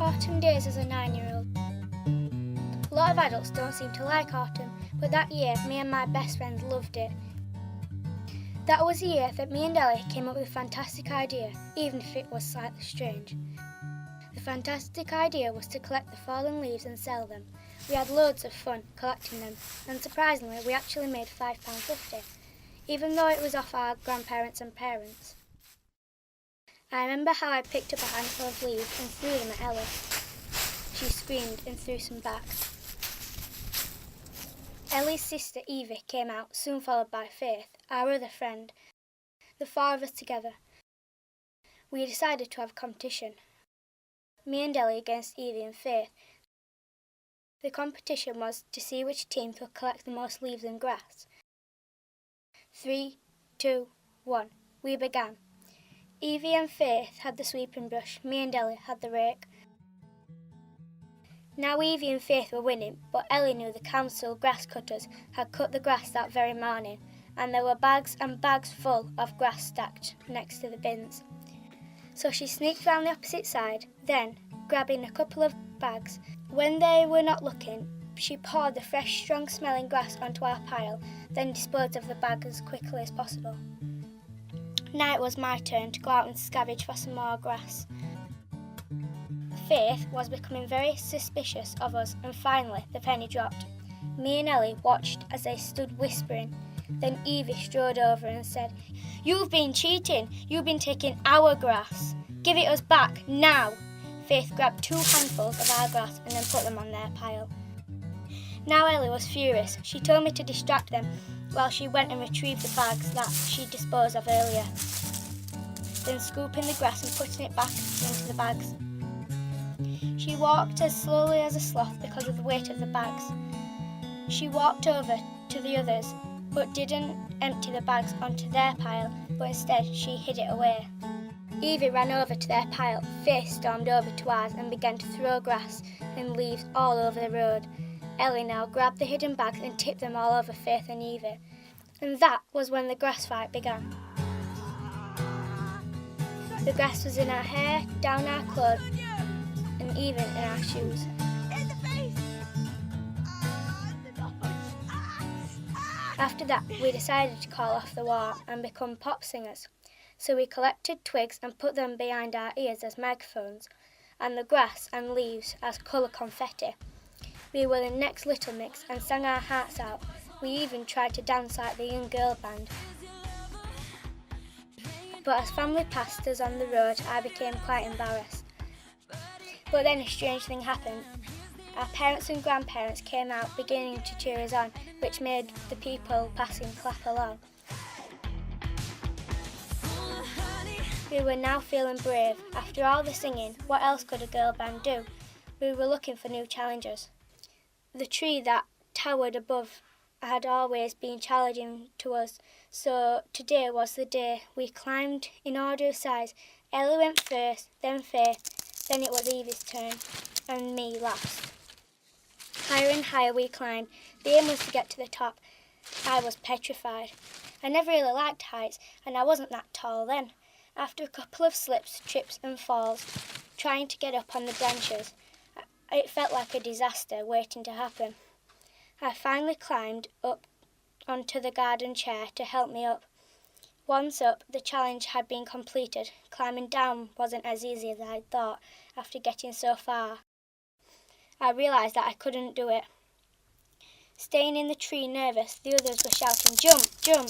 Autumn days as a 9-year-old. A lot of adults don't seem to like autumn, but that year me and my best friend loved it. That was the year that me and Ellie came up with a fantastic idea, even if it was slightly strange. The fantastic idea was to collect the fallen leaves and sell them. We had loads of fun collecting them, and surprisingly we actually made £5.50, even though it was off our grandparents and parents. I remember how I picked up a handful of leaves and threw them at Ellie. She screamed and threw some back. Ellie's sister Evie came out, soon followed by Faith, our other friend. The four of us together. We decided to have a competition. Me and Ellie against Evie and Faith. The competition was to see which team could collect the most leaves and grass. 3, 2, 1. We began. Evie and Faith had the sweeping brush, me and Ellie had the rake. Now Evie and Faith were winning, but Ellie knew the council grass cutters had cut the grass that very morning, and there were bags and bags full of grass stacked next to the bins. So she sneaked round the opposite side, then, grabbing a couple of bags, when they were not looking, she poured the fresh, strong-smelling grass onto our pile, then disposed of the bag as quickly as possible. Now it was my turn to go out and scavenge for some more grass. Faith was becoming very suspicious of us, and finally the penny dropped. Me and Ellie watched as they stood whispering. Then Evie strode over and said, "You've been cheating. You've been taking our grass. Give it us back, now." Faith grabbed 2 handfuls of our grass and then put them on their pile. Now Ellie was furious. She told me to distract them while she went and retrieved the bags that she disposed of earlier, then scooping the grass and putting it back into the bags. She walked as slowly as a sloth because of the weight of the bags. She walked over to the others, but didn't empty the bags onto their pile, but instead she hid it away. Evie ran over to their pile, Faith stormed over to ours and began to throw grass and leaves all over the road. Ellie now grabbed the hidden bags and tipped them all over Faith and Evie. And that was when the grass fight began. The grass was in our hair, down our clothes, and even in our shoes. After that, we decided to call off the war and become pop singers. So we collected twigs and put them behind our ears as megaphones, and the grass and leaves as colour confetti. We were the next Little Mix and sang our hearts out. We even tried to dance like the young girl band. But as family passed us on the road, I became quite embarrassed. But then a strange thing happened. Our parents and grandparents came out beginning to cheer us on, which made the people passing clap along. We were now feeling brave. After all the singing, what else could a girl band do? We were looking for new challenges. The tree that towered above had always been challenging to us, so today was the day. We climbed in order of size. Ellie went first, then Faith, then it was Evie's turn, and me last. Higher and higher we climbed. The aim was to get to the top. I was petrified. I never really liked heights, and I wasn't that tall then. After a couple of slips, trips and falls, trying to get up on the branches, it felt like a disaster waiting to happen. I finally climbed up onto the garden chair to help me up. Once up, the challenge had been completed. Climbing down wasn't as easy as I thought after getting so far. I realised that I couldn't do it. Staying in the tree nervous, the others were shouting, "Jump, jump!"